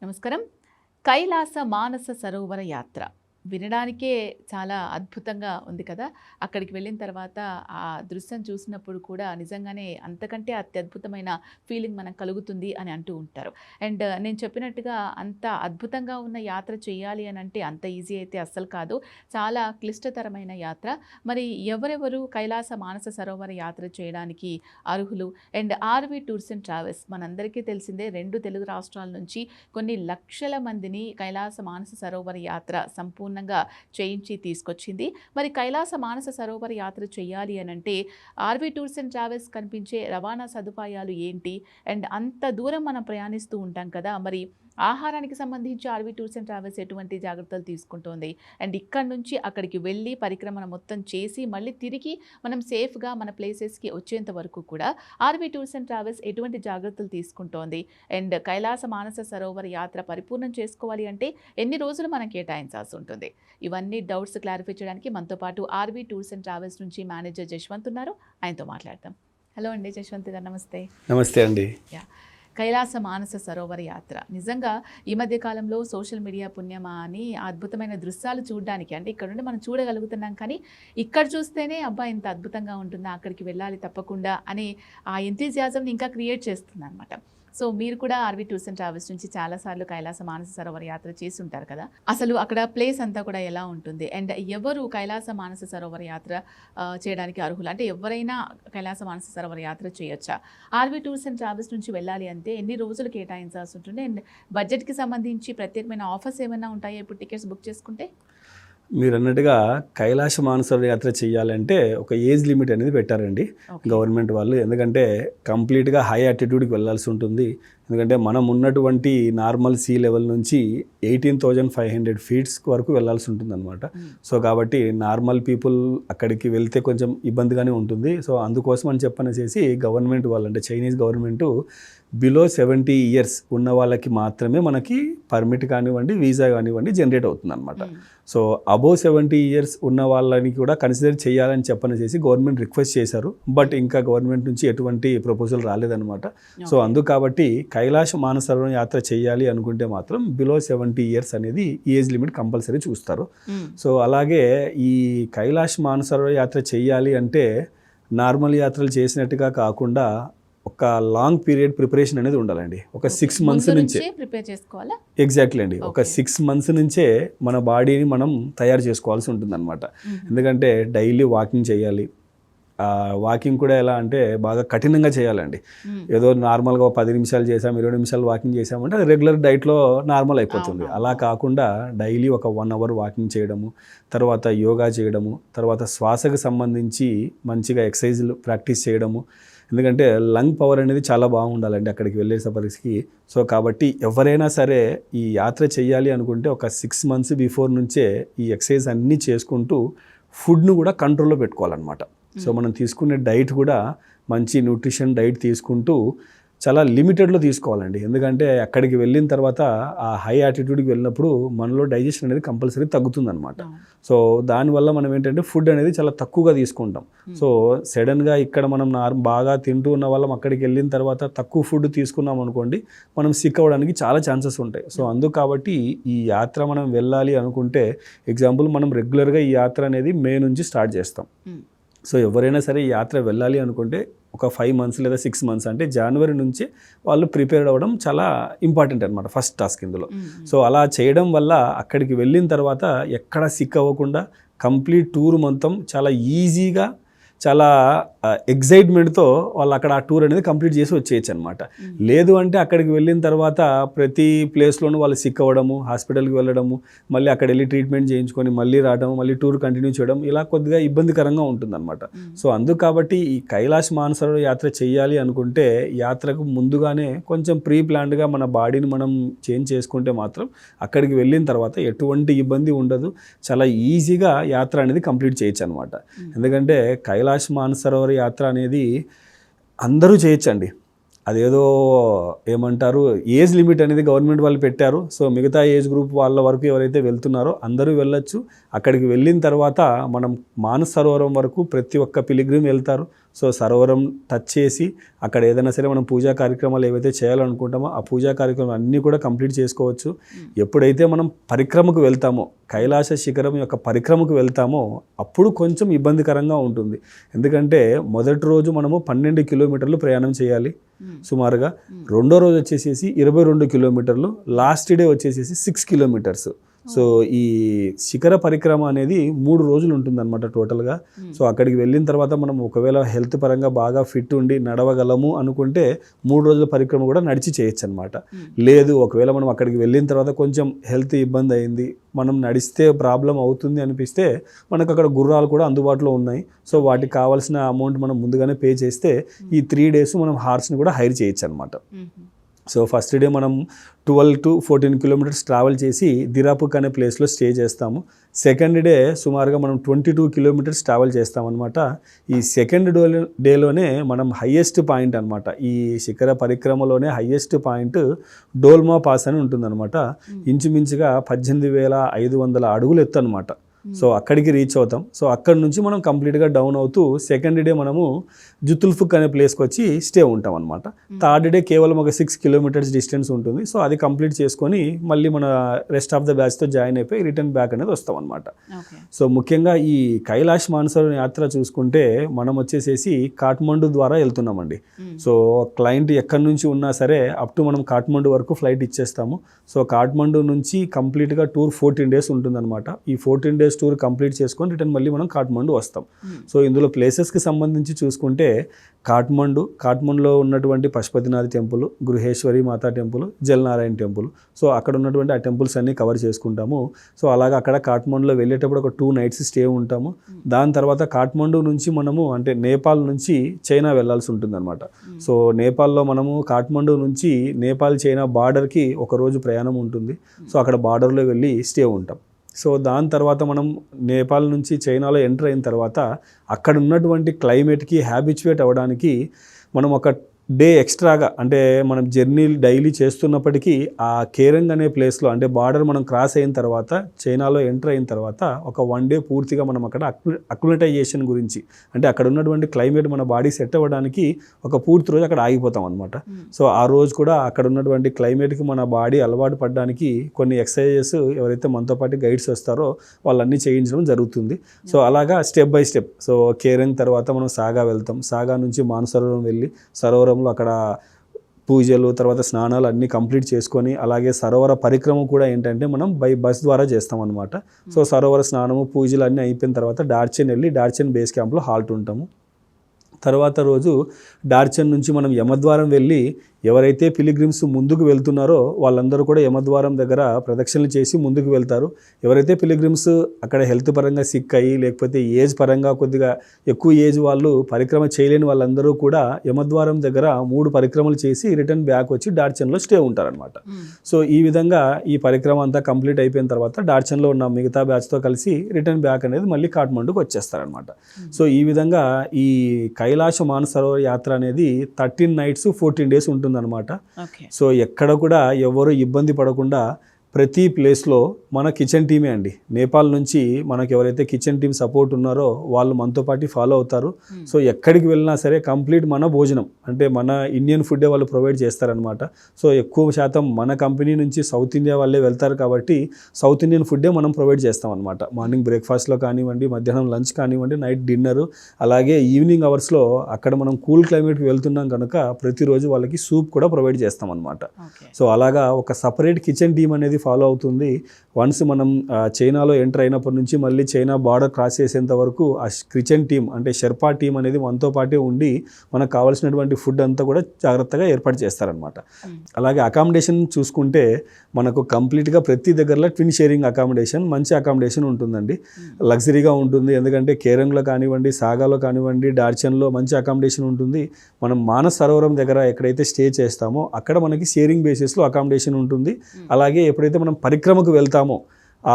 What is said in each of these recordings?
నమస్కారం. కైలాస మానస సరోవర యాత్ర వినడానికే చాలా అద్భుతంగా ఉంది కదా! అక్కడికి వెళ్ళిన తర్వాత ఆ దృశ్యం చూసినప్పుడు కూడా నిజంగానే అంతకంటే అత్యద్భుతమైన ఫీలింగ్ మనకు కలుగుతుంది అని అంటూ ఉంటారు. అండ్ నేను చెప్పినట్టుగా అంత అద్భుతంగా ఉన్న యాత్ర చేయాలి అనంటే అంత ఈజీ అయితే అస్సలు కాదు. చాలా క్లిష్టతరమైన యాత్ర. మరి ఎవరెవరు కైలాస మానస సరోవర యాత్ర చేయడానికి అర్హులు? And RV Tours and Travels మనందరికీ తెలిసిందే 2 తెలుగు రాష్ట్రాల నుంచి కొన్ని లక్షల మందిని కైలాస మానస సరోవర యాత్ర సంపూర్ణంగా చేయించి తీసుకొచ్చింది. మరి కైలాస మానస సరోవర యాత్ర చేయాలి అనంటే ఆర్‌వి టూర్స్ అండ్ ట్రావెల్స్ కనిపించే రవాణా సదుపాయాలు ఏంటి? అండ్ అంత దూరం మనం ప్రయాణిస్తూ ఉంటాం కదా! మరి ఆహారానికి సంబంధించి ఆర్‌వి టూర్స్ అండ్ ట్రావెల్స్ ఎటువంటి జాగ్రత్తలు తీసుకుంటోంది? అండ్ ఇక్కడి నుంచి అక్కడికి వెళ్ళి పరిక్రమణ మొత్తం చేసి మళ్ళీ తిరిగి మనం సేఫ్‌గా మన ప్లేసెస్‌కి వచ్చేంత వరకు కూడా ఆర్‌వి టూర్స్ అండ్ ట్రావెల్స్ ఎటువంటి జాగ్రత్తలు తీసుకుంటోంది? అండ్ కైలాస మానస సరోవర యాత్ర పరిపూర్ణం చేసుకోవాలి అంటే ఎన్ని రోజులు మనం కేటాయించాల్సి ఉంటుంది? ఇవన్నీ డౌట్స్ క్లారిఫై చేయడానికి మనతో పాటు ఆర్‌వి టూర్స్ అండ్ ట్రావెల్స్ నుంచి మేనేజర్ జశ్వంత్ ఉన్నారు. ఆయనతో మాట్లాడదాం. హలో అండి జశ్వంత్ గారు, నమస్తే. నమస్తే అండి. యా కైలాస మానస సరోవర యాత్ర నిజంగా ఈ మధ్య కాలంలో సోషల్ మీడియా పుణ్యమా అని ఆ అద్భుతమైన దృశ్యాలు చూడడానికి అంటే ఇక్కడ నుండి మనం చూడగలుగుతున్నాం, కానీ ఇక్కడ చూస్తేనే అబ్బా ఇంత అద్భుతంగా ఉంటుందా, అక్కడికి వెళ్ళాలి తప్పకుండా అని ఆ ఎంతూజియాజంని ఇంకా క్రియేట్ చేస్తుంది అనమాట. సో మీరు కూడా ఆర్‌వి టూర్స్ అండ్ ట్రావెల్స్ నుంచి చాలాసార్లు కైలాస మానస సరోవర యాత్ర చేసి ఉంటారు కదా! అసలు అక్కడ ప్లేస్ అంతా కూడా ఎలా ఉంటుంది? అండ్ ఎవరు కైలాస మానస సరోవర యాత్ర చేయడానికి అర్హులు? అంటే ఎవరైనా కైలాస మానస సరోవర యాత్ర చేయొచ్చా? ఆర్‌వి టూర్స్ అండ్ ట్రావెల్స్ నుంచి వెళ్ళాలి అంటే ఎన్ని రోజులు కేటాయించాల్సి ఉంటుంది? అండ్ బడ్జెట్‌కి సంబంధించి ప్రత్యేకమైన ఆఫర్స్ ఏమైనా ఉంటాయా ఇప్పుడు టికెట్స్ బుక్ చేసుకుంటే? మీరు అన్నట్టుగా కైలాస మానసరోవర యాత్ర చేయాలంటే ఒక ఏజ్ లిమిట్ అనేది పెట్టారండి గవర్నమెంట్ వాళ్ళు. ఎందుకంటే కంప్లీట్గా హై ఆల్టిట్యూడ్కి వెళ్ళాల్సి ఉంటుంది. ఎందుకంటే మనం ఉన్నటువంటి నార్మల్ సీ లెవెల్ నుంచి 18,500 ఫీట్స్ వరకు వెళ్ళాల్సి ఉంటుంది అనమాట. సో కాబట్టి నార్మల్ పీపుల్ అక్కడికి వెళ్తే కొంచెం ఇబ్బందిగానే ఉంటుంది. సో అందుకోసం అని చెప్పనేసి గవర్నమెంట్ వాళ్ళు అంటే చైనీస్ గవర్నమెంట్ బిలో 70 ఇయర్స్ ఉన్న వాళ్ళకి మాత్రమే మనకి పర్మిట్ కానివ్వండి, వీసా కానివ్వండి జనరేట్ అవుతుంది అనమాట. సో అబోవ్ 70 ఇయర్స్ ఉన్న వాళ్ళని కూడా కన్సిడర్ చేయాలని చెప్పనేసి గవర్నమెంట్ రిక్వెస్ట్ చేశారు. బట్ ఇంకా గవర్నమెంట్ నుంచి ఎటువంటి ప్రపోజల్ రాలేదన్నమాట. సో అందుకు కాబట్టి కైలాస మానస సరోవర యాత్ర చేయాలి అనుకుంటే మాత్రం బిలో 70 ఇయర్స్ అనేది ఏజ్ లిమిట్ కంపల్సరీ చూస్తారు. సో అలాగే ఈ కైలాస మానస సరోవర యాత్ర చేయాలి అంటే నార్మల్ యాత్రలు చేసినట్టుగా కాకుండా ఒక లాంగ్ పీరియడ్ ప్రిపరేషన్ అనేది ఉండాలండి. ఒక 6 మంత్స్ నుంచే ప్రిపేర్ చేసుకోవాలా? ఎగ్జాక్ట్లీ అండి. ఒక 6 మంత్స్ నుంచే మన బాడీని మనం తయారు చేసుకోవాల్సి ఉంటుంది అనమాట. ఎందుకంటే డైలీ వాకింగ్ చేయాలి. వాకింగ్ కూడా ఎలా అంటే బాగా కఠినంగా చేయాలండి. ఏదో నార్మల్గా 10 నిమిషాలు చేసాం, 20 నిమిషాలు వాకింగ్ చేసామంటే అది రెగ్యులర్ డైట్లో నార్మల్ అయిపోతుంది. అలా కాకుండా డైలీ ఒక 1 అవర్ వాకింగ్ చేయడము, తర్వాత యోగా చేయడము, తర్వాత శ్వాసకు సంబంధించి మంచిగా ఎక్సర్సైజులు ప్రాక్టీస్ చేయడము. ఎందుకంటే లంగ్ పవర్ అనేది చాలా బాగుండాలండి అక్కడికి వెళ్ళేసరికి. సో కాబట్టి ఎవరైనా సరే ఈ యాత్ర చేయాలి అనుకుంటే ఒక 6 మంత్స్ బిఫోర్ నుంచే ఈ ఎక్సర్సైజ్ అన్నీ చేసుకుంటూ ఫుడ్ను కూడా కంట్రోల్లో పెట్టుకోవాలన్నమాట. సో మనం తీసుకునే డైట్ కూడా మంచి న్యూట్రిషన్ డైట్ తీసుకుంటూ చాలా లిమిటెడ్లో తీసుకోవాలండి. ఎందుకంటే అక్కడికి వెళ్ళిన తర్వాత ఆ హై ఆల్టిట్యూడ్కి వెళ్ళినప్పుడు మనలో డైజెషన్ అనేది కంపల్సరీ తగ్గుతుందన్నమాట. సో దానివల్ల మనం ఏంటంటే ఫుడ్ అనేది చాలా తక్కువగా తీసుకుంటాం. సో సడన్గా ఇక్కడ మనం బాగా తింటూ ఉన్న వాళ్ళం అక్కడికి వెళ్ళిన తర్వాత తక్కువ ఫుడ్ తీసుకున్నాం అనుకోండి, మనం సిక్ అవ్వడానికి చాలా ఛాన్సెస్ ఉంటాయి. సో అందుకు కాబట్టి ఈ యాత్ర మనం వెళ్ళాలి అనుకుంటే ఎగ్జాంపుల్ మనం రెగ్యులర్గా ఈ యాత్ర అనేది మే నుంచి స్టార్ట్ చేస్తాం. సో ఎవరైనా సరే ఈ యాత్ర వెళ్ళాలి అనుకుంటే ఒక 5 మంత్స్ లేదా 6 మంత్స్ అంటే జనవరి నుంచే వాళ్ళు ప్రిపేర్ అవ్వడం చాలా ఇంపార్టెంట్ అనమాట, ఫస్ట్ టాస్క్ ఇందులో. సో అలా చేయడం వల్ల అక్కడికి వెళ్ళిన తర్వాత ఎక్కడ సిక్ అవ్వకుండా కంప్లీట్ టూర్ మొత్తం చాలా ఈజీగా చాలా ఎగ్జైట్మెంట్తో వాళ్ళు అక్కడ ఆ టూర్ అనేది కంప్లీట్ చేసి వచ్చేయచ్చు అనమాట. లేదు అంటే అక్కడికి వెళ్ళిన తర్వాత ప్రతి ప్లేస్లోనూ వాళ్ళు సిక్ అవ్వడము, హాస్పిటల్కి వెళ్ళడము, మళ్ళీ అక్కడ వెళ్ళి ట్రీట్మెంట్ చేయించుకొని మళ్ళీ రావడం, మళ్ళీ టూర్ కంటిన్యూ చేయడం ఇలా కొద్దిగా ఇబ్బందికరంగా ఉంటుందన్నమాట. సో అందుకు కాబట్టి ఈ కైలాస మానస సరోవర యాత్ర చేయాలి అనుకుంటే యాత్రకు ముందుగానే కొంచెం ప్రీ ప్లాన్డ్గా మన బాడీని మనం చేంజ్ చేసుకుంటే మాత్రం అక్కడికి వెళ్ళిన తర్వాత ఎటువంటి ఇబ్బంది ఉండదు, చాలా ఈజీగా యాత్ర అనేది కంప్లీట్ చేయొచ్చు అనమాట. ఎందుకంటే కైలాస మానస సరోవర యాత్ర అనేది అందరూ చేయొచ్చండి. అదేదో ఏమంటారు ఏజ్ లిమిట్ అనేది గవర్నమెంట్ వాళ్ళు పెట్టారు. సో మిగతా ఏజ్ గ్రూప్ వాళ్ళ వరకు ఎవరైతే వెళ్తున్నారో అందరూ వెళ్ళొచ్చు. అక్కడికి వెళ్ళిన తర్వాత మనం మానస సరోవరం వరకు ప్రతి ఒక్క పిలిగ్రిమ్ వెళ్తారు. సో సరోవరం టచ్ చేసి అక్కడ ఏదైనా సరే మనం పూజా కార్యక్రమాలు ఏవైతే చేయాలనుకుంటామో ఆ పూజా కార్యక్రమాలు అన్నీ కూడా కంప్లీట్ చేసుకోవచ్చు. ఎప్పుడైతే మనం పరిక్రమకు వెళ్తామో, కైలాస శిఖరం యొక్క పరిక్రమకు వెళ్తామో అప్పుడు కొంచెం ఇబ్బందికరంగా ఉంటుంది. ఎందుకంటే మొదటి రోజు మనము 12 కిలోమీటర్లు ప్రయాణం చేయాలి సుమారుగా. రెండో రోజు వచ్చేసేసి 22 కిలోమీటర్లు, లాస్ట్ డే వచ్చేసేసి 6 కిలోమీటర్స్. సో ఈ శిఖర పరిక్రమ అనేది 3 రోజులు ఉంటుందన్నమాట టోటల్గా. సో అక్కడికి వెళ్ళిన తర్వాత మనం ఒకవేళ హెల్త్ పరంగా బాగా ఫిట్ ఉండి నడవగలము అనుకుంటే 3 రోజుల పరిక్రమ కూడా నడిచి చేయొచ్చు అనమాట. లేదు ఒకవేళ మనం అక్కడికి వెళ్ళిన తర్వాత కొంచెం హెల్త్ ఇబ్బంది అయింది, మనం నడిస్తే ప్రాబ్లం అవుతుంది అనిపిస్తే మనకు అక్కడ గుర్రాలు కూడా అందుబాటులో ఉన్నాయి. సో వాటికి కావాల్సిన అమౌంట్ మనం ముందుగానే పే చేస్తే ఈ 3 days మనం హార్స్ని కూడా హైర్ చేయొచ్చు అనమాట. సో ఫస్ట్ డే మనం 12 to 14 కిలోమీటర్స్ ట్రావెల్ చేసి దిరాపుక్ అనే ప్లేస్లో స్టే చేస్తాము. సెకండ్ డే సుమారుగా మనం 22 కిలోమీటర్స్ ట్రావెల్ చేస్తామన్నమాట. ఈ సెకండ్ డేలోనే మనం హయ్యెస్ట్ పాయింట్ అనమాట, ఈ శిఖర పరిక్రమలోనే హయ్యెస్ట్ పాయింట్ డోల్మా పాస్ అని ఉంటుందన్నమాట. ఇంచుమించుగా 18,500 అడుగులు ఎత్తు అనమాట. సో అక్కడికి రీచ్ అవుతాం. సో అక్కడి నుంచి మనం కంప్లీట్గా డౌన్ అవుతూ సెకండ్ డే మనము జుతుల్ఫుక్ అనే ప్లేస్కి వచ్చి స్టే ఉంటాం అనమాట. థర్డ్ డే కేవలం ఒక 6 కిలోమీటర్స్ డిస్టెన్స్ ఉంటుంది. సో అది కంప్లీట్ చేసుకొని మళ్ళీ మన రెస్ట్ ఆఫ్ ద బ్యాచ్తో జాయిన్ అయిపోయి రిటర్న్ బ్యాక్ అనేది వస్తాం అనమాట. సో ముఖ్యంగా ఈ కైలాష్ మానసరోవర్ యాత్ర చూసుకుంటే మనం వచ్చేసేసి కాఠ్మండు ద్వారా వెళ్తున్నామండి. సో క్లయింట్ ఎక్కడి నుంచి ఉన్నా సరే అప్ టు మనం కాఠ్మండు వరకు ఫ్లైట్ ఇచ్చేస్తాము. సో కాఠ్మండు నుంచి కంప్లీట్గా టూర్ 14 days ఉంటుందన్నమాట. ఈ 14 days టూర్ కంప్లీట్ చేసుకొని రిటర్న్ మళ్ళీ మనం కాఠ్మండు వస్తాం. సో ఇందులో ప్లేసెస్కి సంబంధించి చూసుకుంటే కాఠ్మండులో ఉన్నటువంటి పశుపతినాథ్ టెంపుల్, గృహేశ్వరి మాతా టెంపుల్, జలనారాయణ టెంపుల్. సో అక్కడ ఉన్నటువంటి ఆ టెంపుల్స్ అన్నీ కవర్ చేసుకుంటాము. సో అలాగా అక్కడ కాఠ్మండులో వెళ్ళేటప్పుడు ఒక 2 nights స్టే ఉంటాము. దాని తర్వాత కాఠ్మండు నుంచి మనము అంటే నేపాల్ నుంచి చైనా వెళ్ళాల్సి ఉంటుందన్నమాట. సో నేపాల్లో మనము కాఠ్మండు నుంచి నేపాల్ చైనా బార్డర్కి ఒక రోజు ప్రయాణం ఉంటుంది. సో అక్కడ బార్డర్లో వెళ్ళి స్టే ఉంటాం. సో దాని తర్వాత మనం నేపాల్ నుంచి చైనాలో ఎంటర్ అయిన తర్వాత అక్కడ ఉన్నటువంటి క్లైమేట్కి హ్యాబిచ్యువేట్ అవ్వడానికి మనం ఒక డే ఎక్స్ట్రాగా అంటే మనం జర్నీ డైలీ చేస్తున్నప్పటికీ ఆ కేరంగ్ అనే ప్లేస్లో అంటే బార్డర్ మనం క్రాస్ అయిన తర్వాత చైనాలో ఎంటర్ అయిన తర్వాత ఒక 1 day పూర్తిగా మనం అక్కడ అక్లిమటైజేషన్ గురించి అంటే అక్కడ ఉన్నటువంటి క్లైమేట్ మన బాడీ సెట్ అవ్వడానికి ఒక పూర్తి రోజు అక్కడ ఆగిపోతాం అనమాట. సో ఆ రోజు కూడా అక్కడ ఉన్నటువంటి క్లైమేట్కి మన బాడీ అలవాటు పడడానికి కొన్ని ఎక్సర్సైజెస్ ఎవరైతే మనతో పాటు గైడ్స్ వస్తారో వాళ్ళన్నీ చేయించడం జరుగుతుంది. సో అలాగా స్టెప్ బై స్టెప్. సో కేరంగ్ తర్వాత మనం సాగా వెళ్తాం. సాగా నుంచి మానసరోవరం వెళ్ళి సరోవరం అక్కడ పూజలు తర్వాత స్నానాలు అన్నీ కంప్లీట్ చేసుకొని అలాగే సరోవర పరిక్రమ కూడా ఏంటంటే మనం బై బస్ ద్వారా చేస్తాం అనమాట. సో సరోవర స్నానము పూజలు అన్నీ అయిపోయిన తర్వాత డార్చెన్ వెళ్ళి డార్చెన్ బేస్ క్యాంప్లో హాల్ట్ ఉంటాము. తర్వాత రోజు డార్చెన్ నుంచి మనం యమద్వారం వెళ్ళి ఎవరైతే పిలిగ్రిమ్స్ ముందుకు వెళ్తున్నారో వాళ్ళందరూ కూడా యమద్వారం దగ్గర ప్రదక్షిణలు చేసి ముందుకు వెళ్తారు. ఎవరైతే పిలిగ్రిమ్స్ అక్కడ హెల్త్ పరంగా సిక్ అయ్యి లేకపోతే ఏజ్ పరంగా కొద్దిగా ఎక్కువ ఏజ్ వాళ్ళు పరిక్రమ చేయలేని వాళ్ళందరూ కూడా యమద్వారం దగ్గర 3 పరిక్రమలు చేసి రిటర్న్ బ్యాక్ వచ్చి డార్చెన్లో స్టే ఉంటారనమాట. సో ఈ విధంగా ఈ పరిక్రమ అంతా కంప్లీట్ అయిపోయిన తర్వాత డార్చెన్లో ఉన్న మిగతా బ్యాచ్తో కలిసి రిటర్న్ బ్యాక్ అనేది మళ్ళీ కాఠ్మండుకు వచ్చేస్తారనమాట. సో ఈ విధంగా ఈ కైలాస మానసరోవర్ యాత్ర అనేది 13 nights 14 days ఉంటుంది అనమాట. సో ఎక్కడ కూడా ఎవరు ఇబ్బంది పడకుండా ప్రతి ప్లేస్లో మన కిచెన్ టీమే అండి. నేపాల్ నుంచి మనకు ఎవరైతే కిచెన్ టీమ్ సపోర్ట్ ఉన్నారో వాళ్ళు మనతో పాటు ఫాలో అవుతారు. సో ఎక్కడికి వెళ్ళినా సరే కంప్లీట్ మన భోజనం అంటే మన ఇండియన్ ఫుడ్డే వాళ్ళు ప్రొవైడ్ చేస్తారనమాట. సో ఎక్కువ శాతం మన కంపెనీ నుంచి సౌత్ ఇండియా వాళ్ళే వెళ్తారు కాబట్టి సౌత్ ఇండియన్ ఫుడ్డే మనం ప్రొవైడ్ చేస్తాం అనమాట. మార్నింగ్ బ్రేక్ఫాస్ట్లో కానివ్వండి, మధ్యాహ్నం లంచ్ కానివ్వండి, నైట్ డిన్నర్, అలాగే ఈవినింగ్ అవర్స్లో అక్కడ మనం కూల్ క్లైమేట్కి వెళ్తున్నాం కనుక ప్రతిరోజు వాళ్ళకి సూప్ కూడా ప్రొవైడ్ చేస్తాం అనమాట. సో అలాగా ఒక సపరేట్ కిచెన్ టీమ్ అనేది ఫాలో అవుతుంది. వన్స్ మనం చైనాలో ఎంటర్ అయినప్పటి నుంచి మళ్ళీ చైనా బార్డర్ క్రాస్ చేసేంత వరకు ఆ కిచెన్ టీమ్ అంటే షెర్పా టీం అనేది మనతో పాటే ఉండి మనకు కావాల్సినటువంటి ఫుడ్ అంతా కూడా జాగ్రత్తగా ఏర్పాటు చేస్తారనమాట. అలాగే అకామిడేషన్ చూసుకుంటే మనకు కంప్లీట్గా ప్రతి దగ్గరలో ట్విన్ షేరింగ్ అకామిడేషన్, మంచి అకామిడేషన్ ఉంటుందండి. లగ్జరీగా ఉంటుంది. ఎందుకంటే కేరంగ్లో కానివ్వండి, సాగాలో కానివ్వండి, డార్చెన్లో మంచి అకామిడేషన్ ఉంటుంది. మనం మానస్ సరోవరం దగ్గర ఎక్కడైతే స్టే చేస్తామో అక్కడ మనకి షేరింగ్ బేసిస్లో అకామిడేషన్ ఉంటుంది. అలాగే ఎప్పుడైతే మనం పరిక్రమకు వెళ్తామో ఆ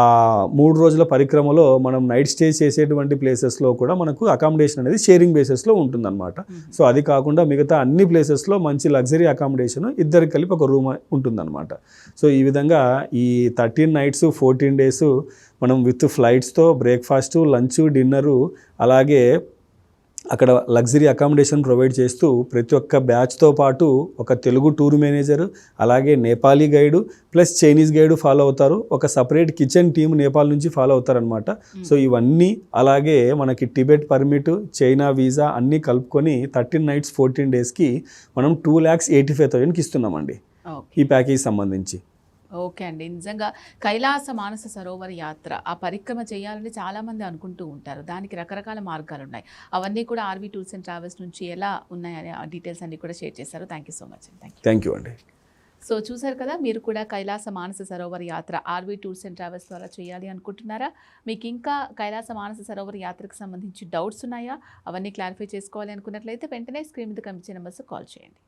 3 రోజుల పరిక్రమలో మనం నైట్ స్టే చేసేటువంటి ప్లేసెస్లో కూడా మనకు అకామిడేషన్ అనేది షేరింగ్ బేసిస్లో ఉంటుందన్నమాట. సో అది కాకుండా మిగతా అన్ని ప్లేసెస్లో మంచి లగ్జరీ అకామిడేషన్ ఇద్దరికి కలిపి ఒక రూమ్ ఉంటుందన్నమాట. సో ఈ విధంగా ఈ 13 nights 14 days మనం విత్ ఫ్లైట్స్తో బ్రేక్ఫాస్ట్, లంచ్, డిన్నరు అలాగే అక్కడ లగ్జరీ అకామిడేషన్ ప్రొవైడ్ చేస్తూ ప్రతి ఒక్క బ్యాచ్తో పాటు ఒక తెలుగు టూర్ మేనేజర్, అలాగే Nepali guide plus Chinese guide follow అవుతారు. ఒక సపరేట్ కిచెన్ టీమ్ నేపాల్ నుంచి ఫాలో అవుతారనమాట. సో ఇవన్నీ అలాగే మనకి టిబెట్ పర్మిట్, చైనా వీసా అన్నీ కలుపుకొని 13 nights 14 daysకి మనం 2,85,000కి ఇస్తున్నామండి ఓకే. ఈ ప్యాకేజ్ సంబంధించి. ఓకే అండి. నిజంగా కైలాస మానస సరోవర యాత్ర ఆ పరిక్రమ చేయాలని చాలామంది అనుకుంటూ ఉంటారు. దానికి రకరకాల మార్గాలున్నాయి. అవన్నీ కూడా ఆర్వీ టూర్స్ అండ్ ట్రావెల్స్ నుంచి ఎలా ఉన్నాయనే ఆ డీటెయిల్స్ అన్నీ కూడా షేర్ చేశారు. థ్యాంక్ యూ సో మచ్ అండి. థ్యాంక్ యూ అండి. సో చూసారు కదా, మీరు కూడా కైలాస మానస సరోవర యాత్ర ఆర్వీ టూర్స్ అండ్ ట్రావెల్స్ ద్వారా చేయాలి అనుకుంటున్నారా? మీకు ఇంకా కైలాస మానస సరోవర యాత్రకు సంబంధించి డౌట్స్ ఉన్నాయా? అవన్నీ క్లారిఫై చేసుకోవాలి అనుకున్నట్లయితే వెంటనే స్క్రీన్ మీద కనిపించే నెంబర్స్ కాల్ చేయండి.